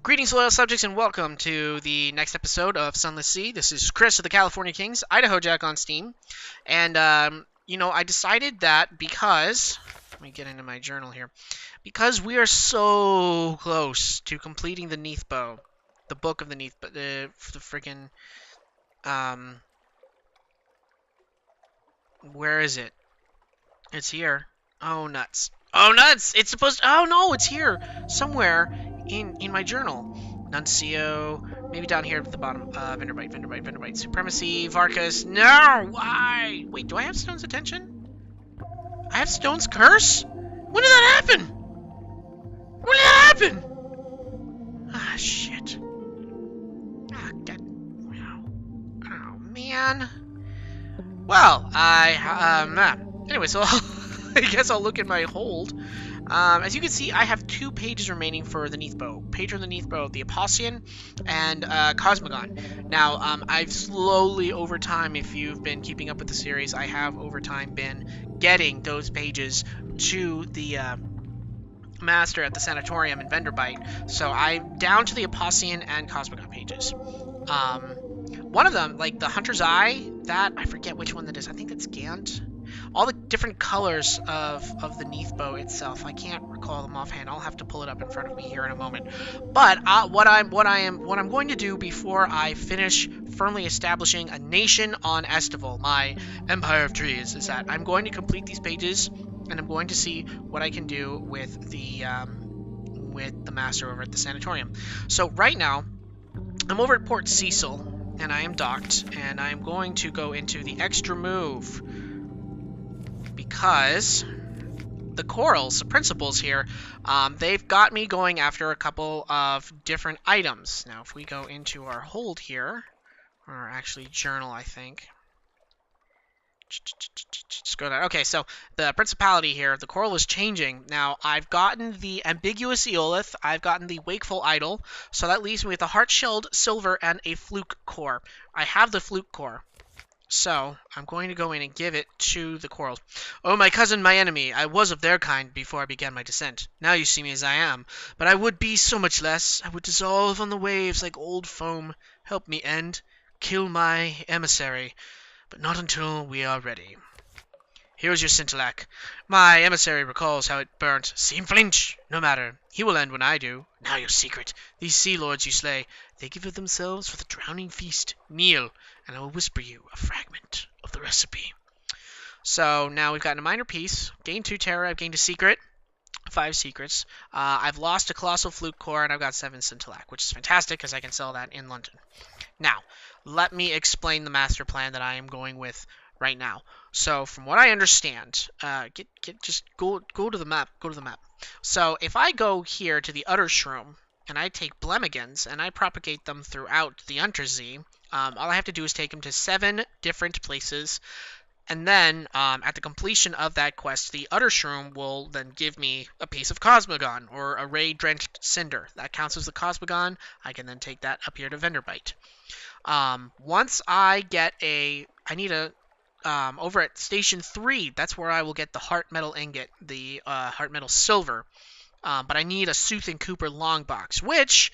Greetings, loyal subjects, and welcome to the next episode of Sunless Sea. This is Chris of the California Kings, Idaho Jack on Steam. And, I decided that because... Let me get into my journal here. Because we are so close to completing the Neathbow, the book of the Neathbow, the freaking... Where is it? It's here. Oh, nuts. Oh, nuts! It's supposed to... Oh, no, it's here. Somewhere in my journal. Nuncio, maybe down here at the bottom. Venderbite. Supremacy, Varkas. No! Why? Wait, do I have Stone's attention? I have Stone's curse? When did that happen? When did that happen? Ah, shit. Ah, god. Oh, man. Well, anyway, so I guess I'll look at my hold. As you can see, I have 2 pages remaining for the Neathbow. Patron of the Neathbow, the Apossian, and Cosmogon. Now, I've slowly, over time, if you've been keeping up with the series, I have, over time, been getting those pages to the Master at the Sanatorium in Venderbite. So I'm down to the Apossian and Cosmogon pages. One of them, like the Hunter's Eye, that, I forget which one that is. I think that's Gant. All the different colors of the Neathbow itself, I can't recall them offhand. I'll have to pull it up in front of me here in a moment. But what I'm going to do before I finish firmly establishing a nation on Estival, my Empire of Trees, is that I'm going to complete these pages, and I'm going to see what I can do with the Master over at the Sanatorium. So right now, I'm over at Port Cecil, and I am docked, and I'm going to go into the extra move. Because the corals, the principals here, they've got me going after a couple of different items. Now, if we go into our hold here, or actually journal, I think. Just go down. Okay, so the principality here, the coral is changing. Now, I've gotten the ambiguous Eolith, I've gotten the wakeful idol, so that leaves me with a heart-shelled silver and a fluke core. I have the fluke core. So, I'm going to go in and give it to the corals. Oh, my cousin, my enemy, I was of their kind before I began my descent. Now you see me as I am, but I would be so much less. I would dissolve on the waves like old foam. Help me end. Kill my emissary, but not until we are ready. Here's your scintillac. My emissary recalls how it burnt. See him flinch? No matter. He will end when I do. Now your secret. These sea lords you slay, they give of themselves for the drowning feast. Kneel, and I will whisper you a fragment of the recipe. So now we've gotten a minor piece. Gained 2 terror. I've gained a secret. 5 secrets. I've lost a colossal fluke core, and I've got 7 scintillac, which is fantastic because I can sell that in London. Now, let me explain the master plan that I am going with right now. So, from what I understand, just go to the map. Go to the map. So, if I go here to the Uttershroom, and I take Blemmigans, and I propagate them throughout the Untersee, all I have to do is take them to 7 different places, and then, at the completion of that quest, the Uttershroom will then give me a piece of Cosmogon, or a ray-drenched cinder. That counts as the Cosmogon. I can then take that up here to Venderbite. Once I get over at Station 3, that's where I will get the Heart Metal Ingot, the Heart Metal Silver. But I need a Sooth and Cooper long box, which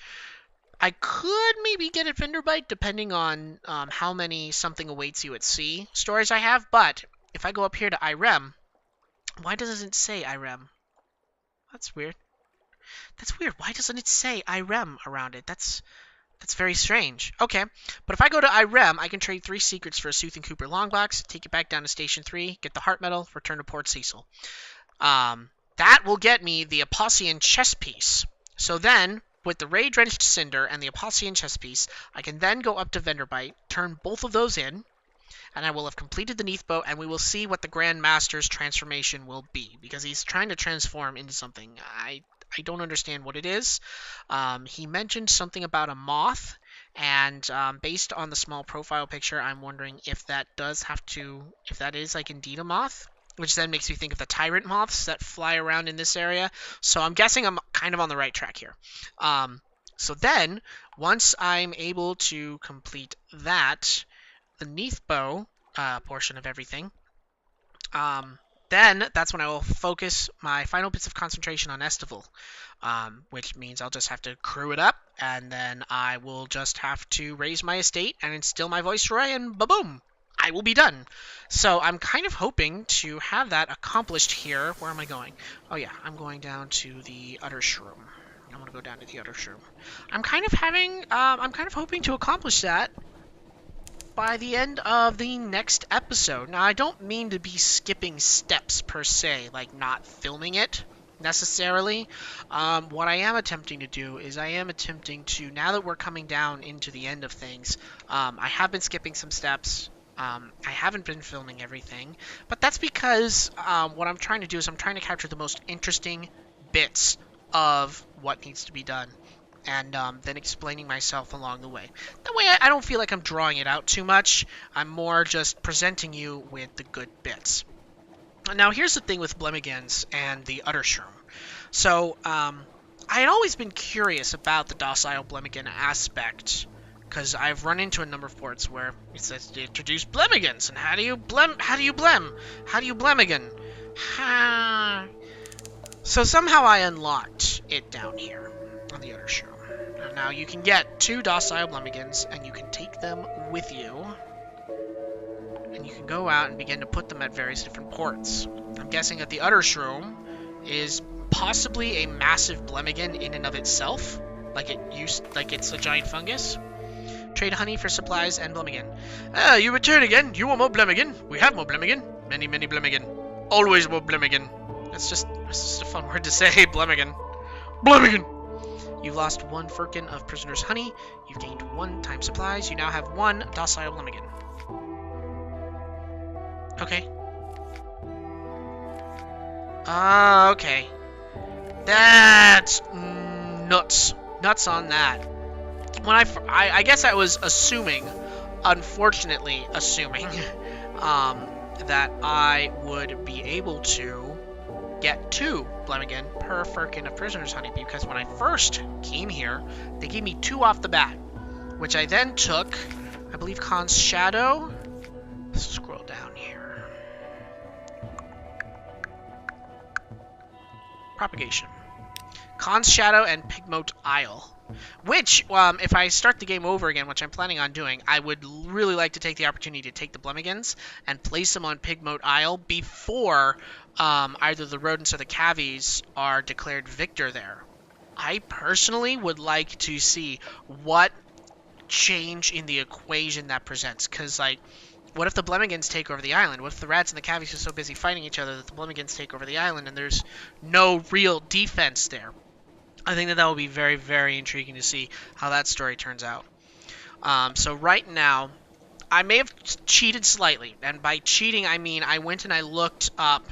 I could maybe get at Venderbite, depending on how many Something Awaits You at Sea stories I have. But if I go up here to Irem, why doesn't it say Irem? That's weird. That's weird. Why doesn't it say Irem around it? That's very strange. Okay, but if I go to Irem, I can trade 3 secrets for a Sooth and Cooper long box, take it back down to Station 3, get the Heart Metal, return to Port Cecil. That will get me the Apossian chess piece. So then, with the Ray-Drenched Cinder and the Apossian chess piece, I can then go up to Venderbite, turn both of those in, and I will have completed the Neathbow, and we will see what the Grand Master's transformation will be, because he's trying to transform into something. I don't understand what it is. He mentioned something about a moth, and based on the small profile picture, I'm wondering if that is like indeed a moth, which then makes me think of the tyrant moths that fly around in this area. So I'm guessing I'm kind of on the right track here. So then, once I'm able to complete that, the Neathbow portion of everything, Then that's when I will focus my final bits of concentration on Estival, which means I'll just have to crew it up, and then I will just have to raise my estate and instill my Viceroy, and ba-boom! I will be done. So I'm kind of hoping to have that accomplished here. Where am I going? Oh yeah, I'm going down to the Uttershroom. I'm going to go down to the Uttershroom. I'm kind of hoping to accomplish that by the end of the next episode. Now, I don't mean to be skipping steps per se, like not filming it necessarily. What I am attempting to do is I am attempting to, now that we're coming down into the end of things, I have been skipping some steps. I haven't been filming everything, but that's because what I'm trying to do is I'm trying to capture the most interesting bits of what needs to be done, and then explaining myself along the way. That way I don't feel like I'm drawing it out too much. I'm more just presenting you with the good bits. Now here's the thing with Blemmigans and the Uttershroom. So I had always been curious about the docile Blemigan aspect, because I've run into a number of ports where it says to introduce Blemmigans, and how do you blem? How do you Blemigan? So somehow I unlocked it down here on the Uttershroom. Now you can get 2 docile Blemmigans, and you can take them with you, and you can go out and begin to put them at various different ports. I'm guessing that the Uttershroom is possibly a massive Blemigan in and of itself, like it's a giant fungus. Trade honey for supplies and Blemigan. Ah, you return again. You want more Blemigan? We have more Blemigan. Many, many Blemigan. Always more Blemigan. That's just a fun word to say, Blemigan. Blemigan! You've lost 1 firkin of prisoner's honey. You've gained 1 time supplies. You now have 1 docile Blemigan. Okay. Okay. That's nuts. Nuts on that. When I guess I was assuming, unfortunately assuming, that I would be able to get 2 Blemigan per firkin of prisoner's honey, because when I first came here, they gave me 2 off the bat, which I then took, I believe, Khan's Shadow. Let's scroll down here. Propagation. Khan's Shadow and Pigmote Isle. Which, if I start the game over again, which I'm planning on doing, I would really like to take the opportunity to take the Blemmigans and place them on Pigmote Isle before either the rodents or the cavies are declared victor there. I personally would like to see what change in the equation that presents, because, like, what if the Blemmigans take over the island? What if the rats and the cavies are so busy fighting each other that the Blemmigans take over the island and there's no real defense there? I think that would be very, very intriguing to see how that story turns out. So right now, I may have cheated slightly. And by cheating, I mean I went and I looked up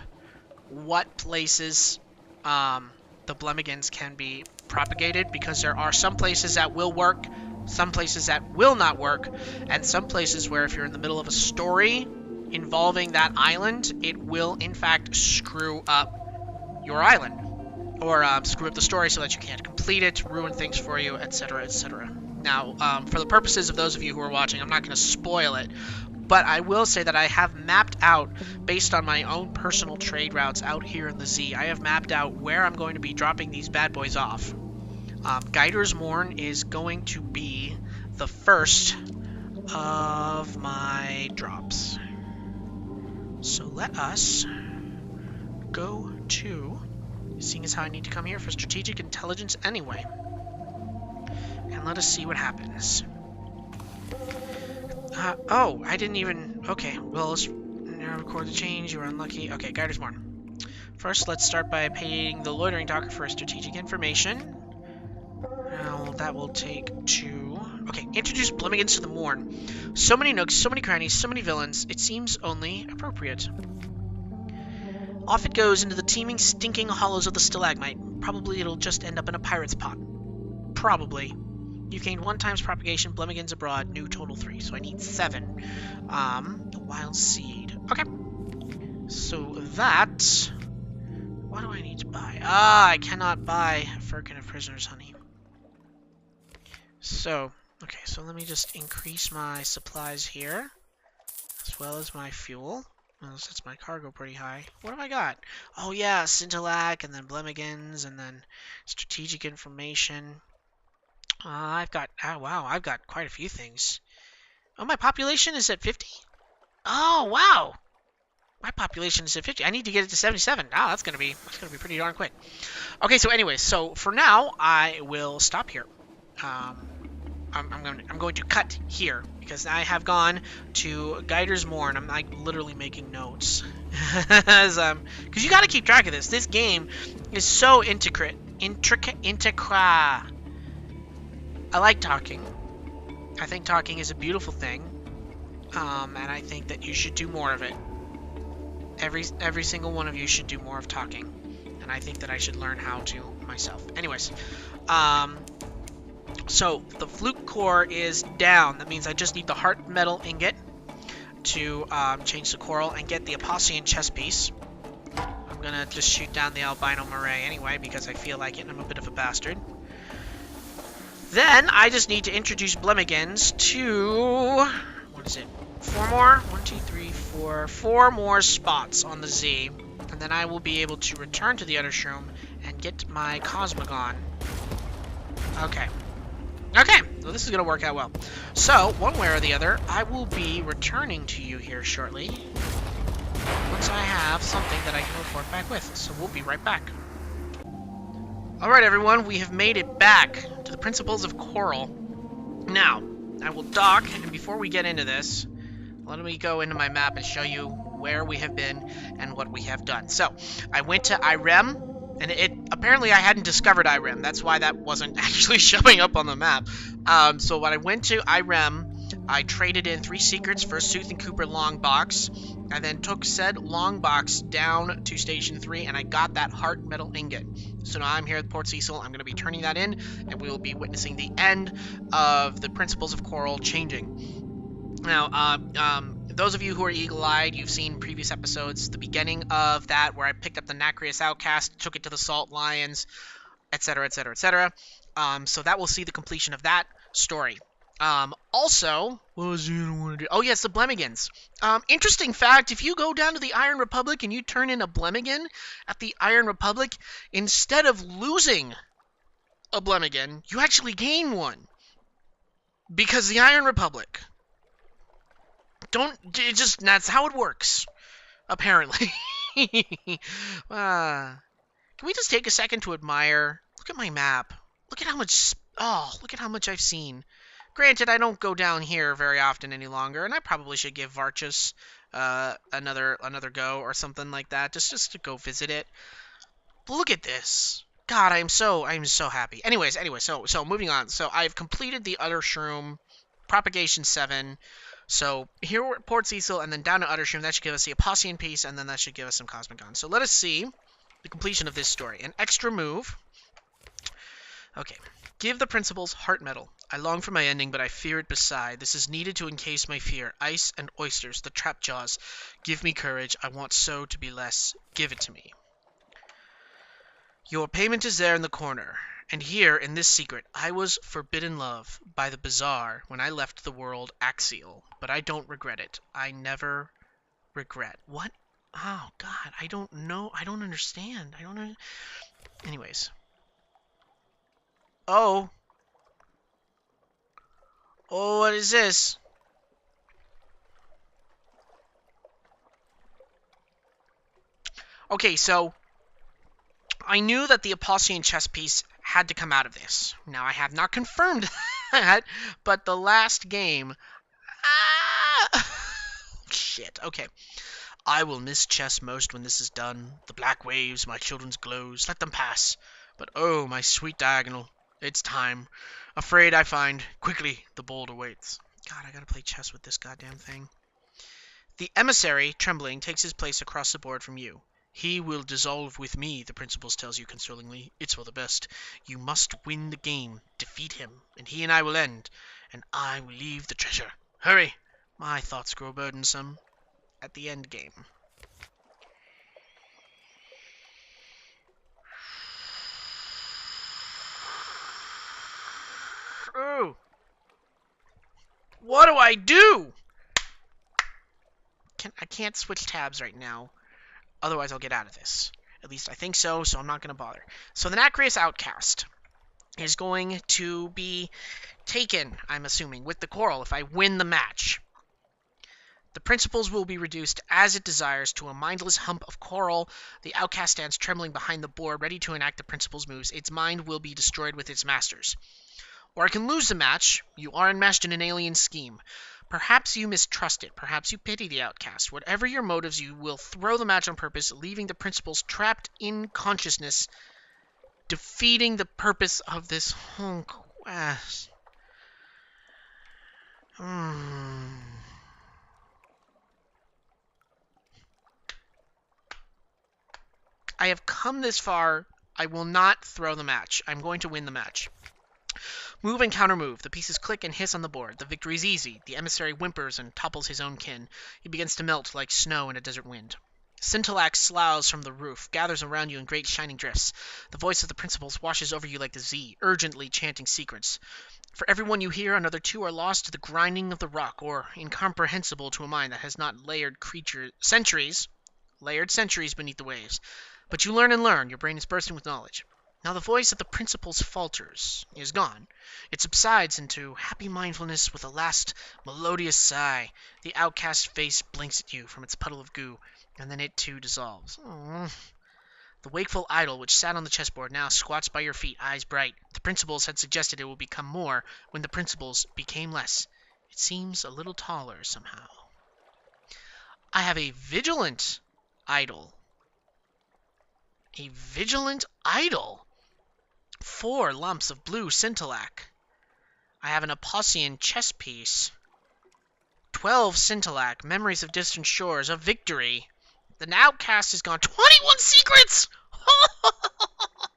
what places the Blemmigans can be propagated, because there are some places that will work, some places that will not work, and some places where if you're in the middle of a story involving that island, it will, in fact, screw up your island. Or screw up the story so that you can't complete it, ruin things for you, etc., etc. Now, for the purposes of those of you who are watching, I'm not going to spoil it, but I will say that I have mapped out, based on my own personal trade routes out here in the Z, I have mapped out where I'm going to be dropping these bad boys off. Guider's Morn is going to be the first of my drops. So let us go to... Seeing as how I need to come here for strategic intelligence anyway. And let us see what happens. Oh, I didn't even... Okay, well, let's record the change. You were unlucky. Okay, Guider's Morn. First, let's start by paying the loitering docker for strategic information. Now, that will take 2... Okay, introduce Blemmigans to the Morn. So many nooks, so many crannies, so many villains. It seems only appropriate. Off it goes into the teeming, stinking hollows of the stalagmite. Probably it'll just end up in a pirate's pot. Probably. You've gained 1 times propagation, Blemmigans abroad, new total 3, so I need 7. Wild seed. Okay. So that... What do I need to buy? Ah, I cannot buy a firkin of prisoner's honey. So, okay, so let me just increase my supplies here, as well as my fuel. Well, sets my cargo pretty high. What have I got? Oh yeah, Scintillac, and then Blemmigans, and then strategic information. I've got, oh wow, I've got quite a few things. Oh, my population is at 50? Oh, wow. My population is at 50. I need to get it to 77. Oh, that's gonna be pretty darn quick. Okay, so anyways, so for now, I will stop here. I'm going to cut here because I have gone to Guider's Moor and I'm like literally making notes. Because you got to keep track of this. This game is so intricate. I like talking. I think talking is a beautiful thing. And I think that you should do more of it. Every single one of you should do more of talking. And I think that I should learn how to myself. Anyways, so the flute core is down. That means I just need the heart metal ingot to change the coral and get the Apollyon chess piece. I'm gonna just shoot down the albino moray anyway because I feel like it and I'm a bit of a bastard. Then I just need to introduce Blemmigans to, what is it? 4 more? 1, 2, 3, 4. 4 more spots on the Z. And then I will be able to return to the Uttershroom and get my Cosmogon. Okay. Okay, so this is going to work out well. So, one way or the other, I will be returning to you here shortly. Once I have something that I can report back with. So we'll be right back. Alright everyone, we have made it back to the Principles of Coral. Now, I will dock, and before we get into this, let me go into my map and show you where we have been and what we have done. So, I went to Irem, and apparently I hadn't discovered Irem. That's why that wasn't actually showing up on the map. So when I went to Irem, I traded in 3 secrets for a Sooth and Cooper long box, and then took said long box down to Station 3, and I got that heart metal ingot. So now I'm here at Port Cecil. I'm going to be turning that in, and we will be witnessing the end of the Principles of Coral changing. Now, those of you who are eagle-eyed, you've seen previous episodes, the beginning of that, where I picked up the Nacreous Outcast, took it to the Salt Lions, etc., etc., etc. So that will see the completion of that story. Also, what was you gonna want to do? Oh yes, the Blemmigans. Interesting fact, if you go down to the Iron Republic and you turn in a Blemigan at the Iron Republic, instead of losing a Blemigan, you actually gain one. Because the Iron Republic that's how it works, apparently. Can we just take a second to admire? Look at my map. Look at how much I've seen. Granted, I don't go down here very often any longer, and I probably should give Varchus another go or something like that, just to go visit it. But look at this. God, I'm so happy. Anyways, so moving on. So I've completed the Uttershroom, Propagation 7. So here we're at Port Cecil, and then down to Uttershroom. That should give us the Apollyon piece, and then that should give us some Cosmogon. So let us see the completion of this story. An extra move. Okay. Give the principals heart metal. I long for my ending, but I fear it beside. This is needed to encase my fear. Ice and oysters, the trap jaws. Give me courage. I want so to be less. Give it to me. Your payment is there in the corner. And here, in this secret, I was forbidden love by the Bazaar when I left the world axial. But I don't regret it. I never regret. What? Oh, God. I don't know. I don't understand. I don't know. Anyways. Oh. Oh, what is this? Okay, so I knew that the Apollyon chess piece had to come out of this. Now, I have not confirmed that, but the last game... Shit, okay. I will miss chess most when this is done. The black waves, my children's glows, let them pass. But oh, my sweet diagonal, it's time. Afraid I find, quickly, the bold awaits. God, I gotta play chess with this goddamn thing. The emissary, trembling, takes his place across the board from you. He will dissolve with me, the principals tells you consolingly. It's for the best. You must win the game, defeat him, and he and I will end, and I will leave the treasure. Hurry! My thoughts grow burdensome at the end game. Oh! What do I do? I can't switch tabs right now. Otherwise, I'll get out of this. At least I think so, so I'm not going to bother. So the Nacreous Outcast is going to be taken, I'm assuming, with the coral if I win the match. The principles will be reduced as it desires to a mindless hump of coral. The outcast stands trembling behind the board, ready to enact the principles' moves. Its mind will be destroyed with its masters. Or I can lose the match. You are enmeshed in an alien scheme. Perhaps you mistrust it. Perhaps you pity the outcast. Whatever your motives, you will throw the match on purpose, leaving the principles trapped in consciousness, defeating the purpose of this whole quest. I have come this far. I will not throw the match. I'm going to win the match. Move and counter-move. The pieces click and hiss on the board. The victory is easy. The emissary whimpers and topples his own kin. He begins to melt like snow in a desert wind. Scintillax sloughs from the roof, gathers around you in great shining drifts. The voice of the principles washes over you like the Z, urgently chanting secrets. For every one you hear, another 2 are lost to the grinding of the rock, or incomprehensible to a mind that has not layered centuries beneath the waves. But you learn and learn. Your brain is bursting with knowledge. Now the voice of the principles falters, is gone. It subsides into happy mindfulness with a last melodious sigh. The outcast face blinks at you from its puddle of goo, and then it too dissolves. Aww. The wakeful idol which sat on the chessboard now squats by your feet, eyes bright. The principles had suggested it will become more when the principles became less. It seems a little taller somehow. I have a vigilant idol. A vigilant idol. 4 lumps of blue scintillac. I have an Apossian chess piece. 12 scintillac, memories of distant shores, of victory. The outcast is gone. 21 secrets!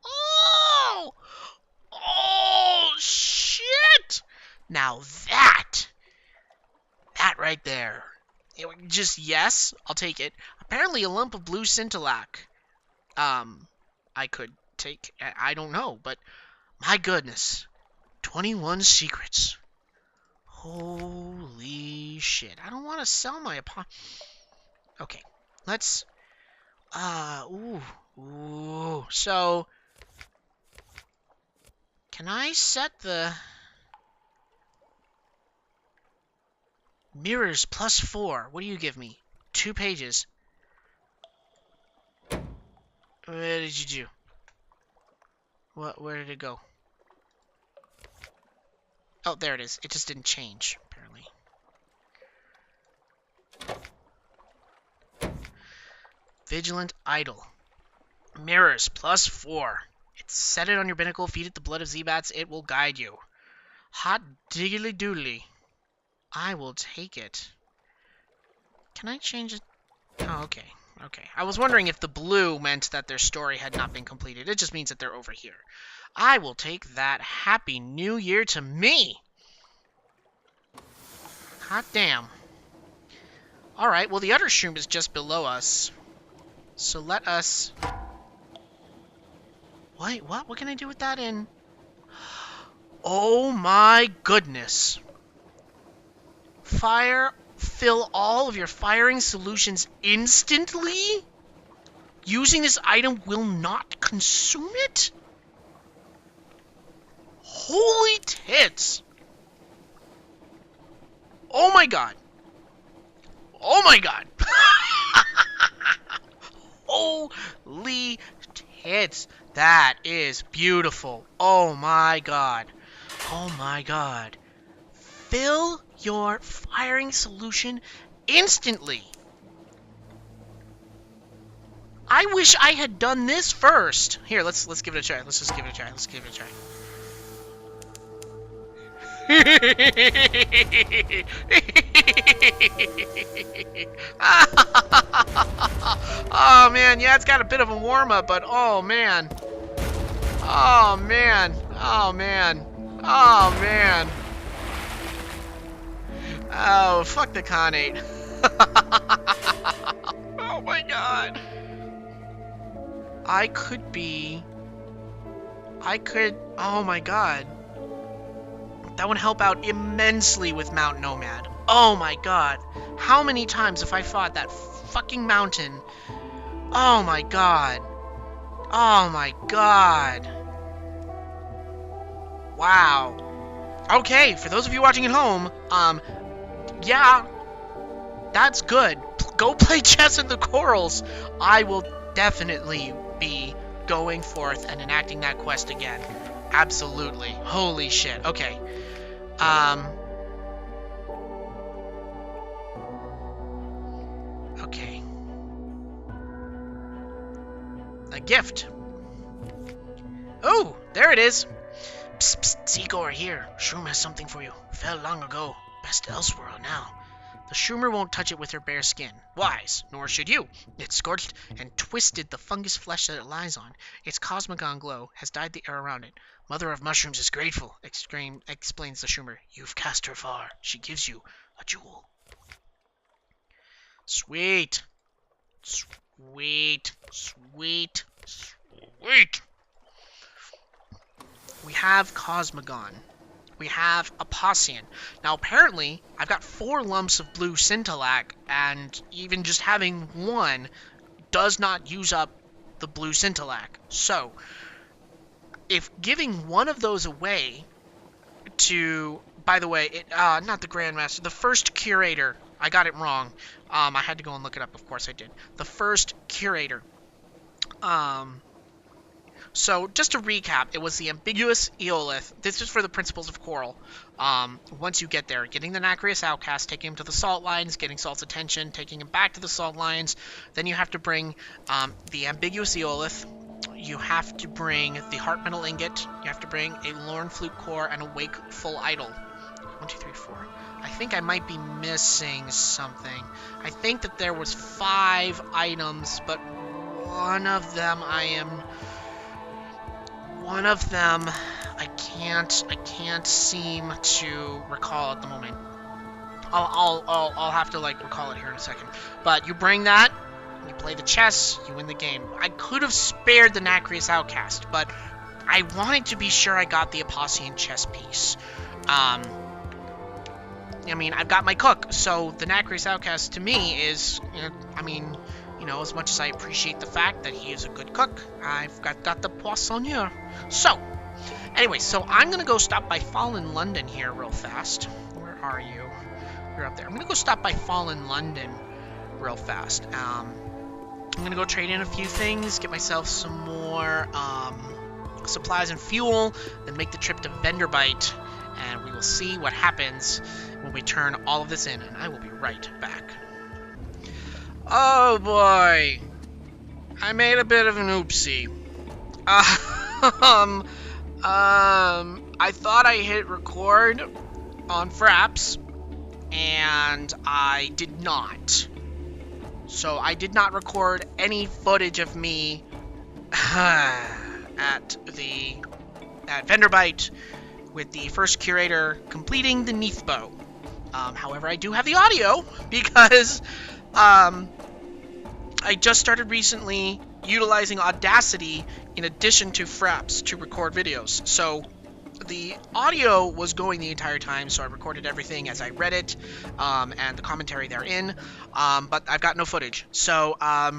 Oh, shit! Now that right there. Just yes, I'll take it. Apparently a lump of blue scintillac. I could take, I don't know, but my goodness, 21 secrets. Holy shit. I don't want to sell my Okay, let's, so, can I set the mirrors +4? What do you give me? 2 pages. What did you do? Where did it go? Oh, there it is. It just didn't change, apparently. Vigilant Idol. Mirrors +4. Set it on your binnacle, feed it the blood of Z-Bats, it will guide you. Hot diggly doodly. I will take it. Can I change it? Oh, okay. Okay. I was wondering if the blue meant that their story had not been completed. It just means that they're over here. I will take that. Happy New Year to me! Hot damn. Alright, well the Uttershroom is just below us. So let us... Wait, what? What can I do with that in? Oh my goodness. Fill all of your firing solutions instantly? Using this item will not consume it? Holy tits! Oh my god. Oh my god. Holy tits. That is beautiful. Oh my god. Oh my god. Fill your firing solution instantly. I wish I had done this first. Here, let's give it a try. Let's just give it a try. Let's give it a try. Oh man, yeah, it's got a bit of a warm up, but oh man. Oh man. Oh man. Oh man. Oh, fuck the Khanate. Oh my god. Oh my god. That would help out immensely with Mount Nomad. Oh my god. How many times have I fought that fucking mountain? Oh my god. Oh my god. Wow. Okay, for those of you watching at home, yeah, that's good. Go play chess in the corals. I will definitely be going forth and enacting that quest again. Absolutely. Holy shit. Okay. Okay. A gift. Oh, there it is. Psst, psst, Seagoer here. Shroom has something for you. Fell long ago. Best Elseworld now. The Shroomer won't touch it with her bare skin. Wise, nor should you. It scorched and twisted the fungus flesh that it lies on. Its cosmogon glow has dyed the air around it. Mother of Mushrooms is grateful, explains the Shroomer. You've cast her far. She gives you a jewel. Sweet. Sweet. Sweet. Sweet. We have Cosmogon. We have Aposion. Now, apparently, I've got 4 lumps of blue scintillac, and even just having one does not use up the blue scintillac. So, if giving one of those away to, by the way, not the Grandmaster, the First Curator, I got it wrong. I had to go and look it up, of course I did. The First Curator. So, just to recap, it was the ambiguous Eolith. This is for the Principles of Coral. Once you get there, getting the Nacreous Outcast, taking him to the Salt Lines, getting Salt's attention, taking him back to the Salt Lines. Then you have to bring the ambiguous Eolith. You have to bring the Heart Metal Ingot. You have to bring a Lorn Flute Core and a Wakeful Idol. 1, 2, 3, 4. I think I might be missing something. I think that there was 5 items, but one of them I can't seem to recall at the moment. I'll have to like recall it here in a second. But you bring that, you play the chess, you win the game. I could have spared the Nacreous Outcast, but I wanted to be sure I got the Aposion chess piece. I mean, I've got my cook, so the Nacreous Outcast to me is, as much as I appreciate the fact that he is a good cook, I've got the poissonnier. So, anyway, so I'm going to go stop by Fallen London here real fast. Where are you? You're up there. I'm going to go stop by Fallen London real fast. I'm going to go trade in a few things, get myself some more supplies and fuel, then make the trip to Venderbite, and we will see what happens when we turn all of this in, and I will be right back. Oh boy, I made a bit of an oopsie. I thought I hit record on Fraps, and I did not. So I did not record any footage of me at Venderbite with the First Curator completing the Neathbow. However, I do have the audio because I just started recently utilizing Audacity in addition to Fraps to record videos. So the audio was going the entire time, so I recorded everything as I read it, and the commentary therein, but I've got no footage. So I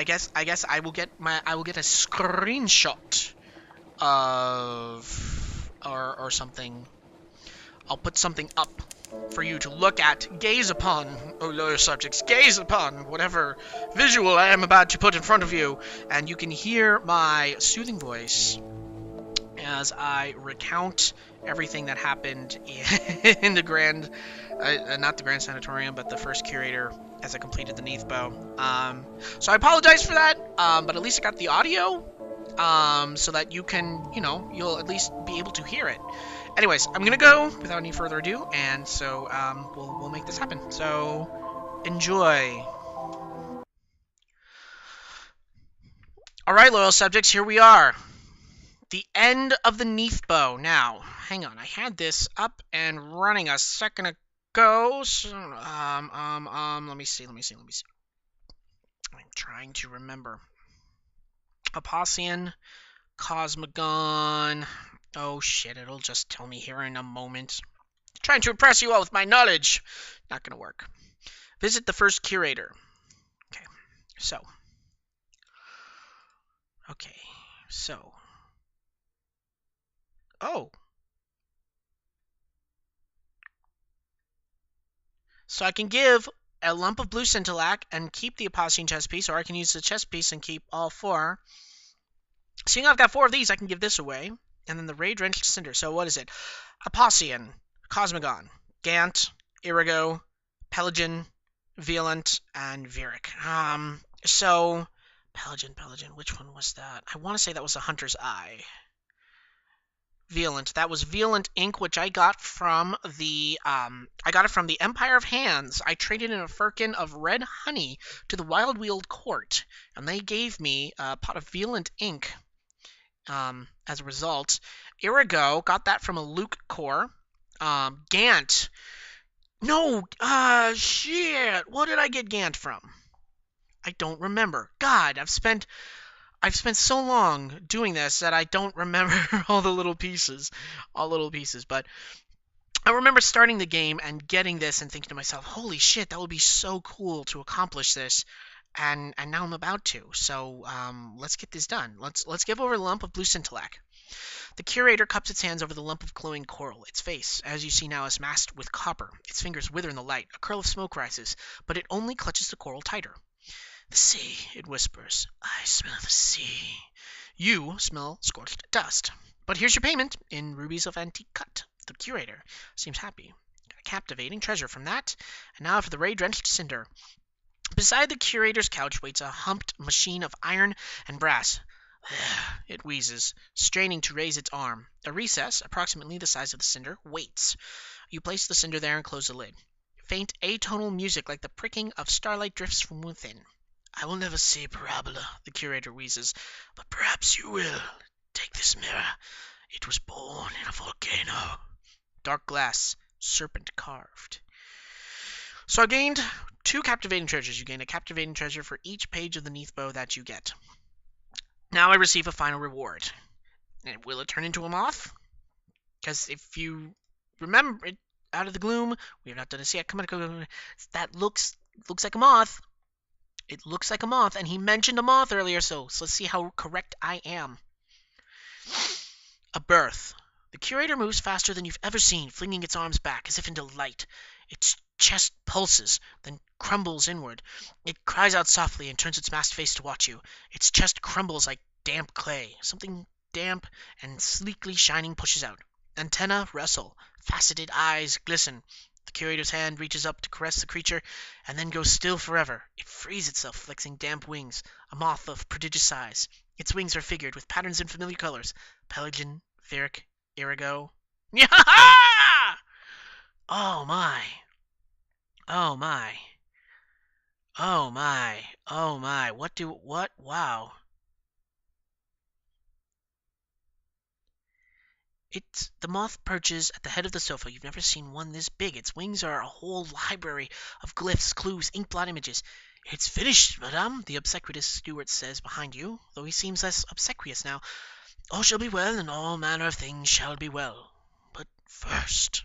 guess I will get a screenshot of or something. I'll put something up for you to look at, gaze upon, O loyal subjects, gaze upon whatever visual I am about to put in front of you, and you can hear my soothing voice as I recount everything that happened in the Grand, not the Grand Sanatorium, but the First Curator as I completed the Neathbow. So I apologize for that, but at least I got the audio, so that you can, you'll at least be able to hear it. Anyways, I'm gonna go without any further ado, and so we'll make this happen. So enjoy. All right, loyal subjects, here we are. The end of the Neathbow. Now, hang on, I had this up and running a second ago. So, let me see. I'm trying to remember. Aposion, Cosmogon. Oh shit, it'll just tell me here in a moment. Trying to impress you all with my knowledge. Not gonna work. Visit the First Curator. Okay, so. Okay, so. Oh. So I can give a lump of blue scintillac and keep the Apocyene chess piece, or I can use the chess piece and keep all 4. Seeing I've got 4 of these, I can give this away. And then the Ray-Drenched Cinder. So what is it? Apocyene, Cosmogon, Gant, Irigo, Pelagian, Violent, and Viric. So Pelagian, which one was that? I want to say that was a Hunter's Eye. Violent. That was Violent ink, which I got from the Empire of Hands. I traded in a firkin of red honey to the Wild Weald Court, and they gave me a pot of Violent ink. As a result, Irigo got that from a Luke core. Gant. No, shit. What did I get Gant from? I don't remember. God, I've spent so long doing this that I don't remember all the little pieces. But I remember starting the game and getting this and thinking to myself, holy shit, that would be so cool to accomplish this. And now I'm about to. So let's get this done. Let's give over a lump of blue scintillac. The curator cups its hands over the lump of glowing coral. Its face, as you see now, is masked with copper. Its fingers wither in the light. A curl of smoke rises, but it only clutches the coral tighter. The sea, it whispers. I smell the sea. You smell scorched dust. But here's your payment in rubies of antique cut. The curator seems happy. Got a captivating treasure from that. And now for the ray-drenched cinder. Beside the curator's couch waits a humped machine of iron and brass. It wheezes, straining to raise its arm. A recess, approximately the size of the cinder, waits. You place the cinder there and close the lid. Faint atonal music like the pricking of starlight drifts from within. I will never see Parabola, the curator wheezes, but perhaps you will. Take this mirror. It was born in a volcano. Dark glass, serpent carved. So I gained 2 captivating treasures. You gain a captivating treasure for each page of the Neathbow that you get. Now I receive a final reward. And will it turn into a moth? Because if you remember it, out of the gloom, we have not done this yet. Come on. That looks like a moth. It looks like a moth, and he mentioned a moth earlier, so let's see how correct I am. A birth. The curator moves faster than you've ever seen, flinging its arms back as if in delight. Its chest pulses, then crumbles inward. It cries out softly and turns its masked face to watch you. Its chest crumbles like damp clay. Something damp and sleekly shining pushes out. Antennae wrestle. Faceted eyes glisten. The curator's hand reaches up to caress the creature, and then goes still forever. It frees itself, flexing damp wings. A moth of prodigious size. Its wings are figured with patterns in familiar colors. Pelagian, Viric, Irigo. Yaha! Oh my. Oh my. Oh my. Oh my. What? Wow. The moth perches at the head of the sofa. You've never seen one this big. Its wings are a whole library of glyphs, clues, ink-blot images. It's finished, madame, the obsequious steward says behind you, though he seems less obsequious now. All shall be well, and all manner of things shall be well. But first...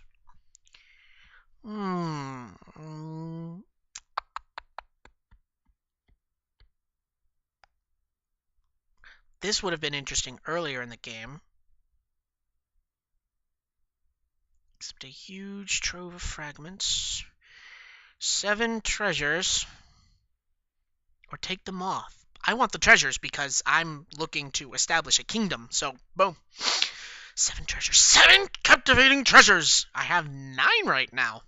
This would have been interesting earlier in the game. Except a huge trove of fragments. 7 treasures. Or take the moth. I want the treasures because I'm looking to establish a kingdom. So, boom. 7 treasures. 7 captivating treasures! I have 9 right now.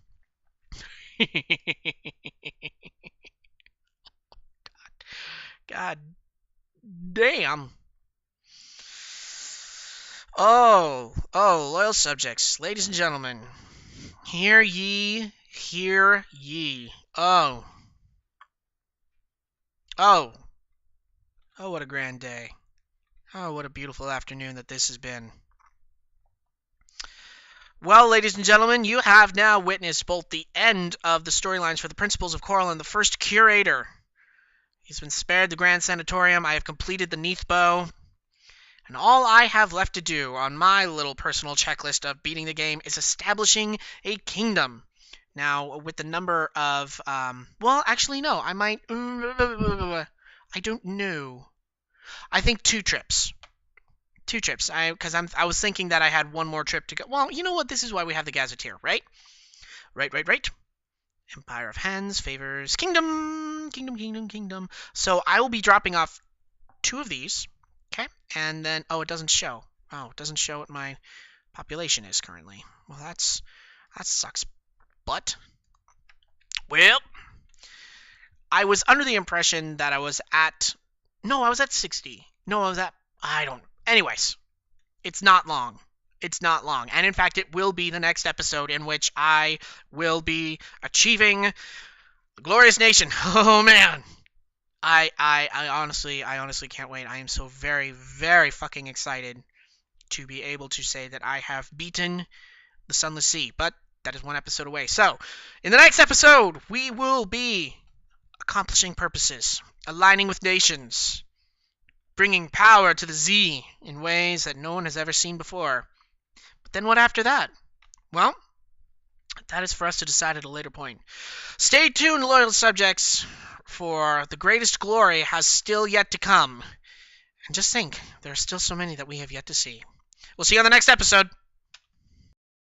God damn. Oh, loyal subjects, ladies and gentlemen, hear ye, hear ye. Oh, what a grand day. Oh, what a beautiful afternoon that this has been. Well, ladies and gentlemen, you have now witnessed both the end of the storylines for the Principles of Coral and the First Curator. He's been spared the Grand Sanatorium. I have completed the Neathbow. And all I have left to do on my little personal checklist of beating the game is establishing a kingdom. Now, with the number of, well, actually, no, I might, I don't know. I think 2 trips. 2 trips. I was thinking that I had one more trip to go. Well, you know what? This is why we have the Gazetteer, right? Right. Empire of Hands favors Kingdom. So I will be dropping off 2 of these, okay? And then, oh, it doesn't show. Oh, it doesn't show what my population is currently. Well, that sucks. But, well, I was under the impression that I was at, no, I was at 60. No, I was at, I don't, anyways, it's not long. It's not long. And in fact, it will be the next episode in which I will be achieving the glorious nation. Oh, man. I honestly can't wait. I am so very, very fucking excited to be able to say that I have beaten the Sunless Sea. But that is one episode away. So, in the next episode, we will be accomplishing purposes, aligning with nations, bringing power to the Z in ways that no one has ever seen before. But then what after that? Well, that is for us to decide at a later point. Stay tuned, loyal subjects, for the greatest glory has still yet to come. And just think, there are still so many that we have yet to see. We'll see you on the next episode.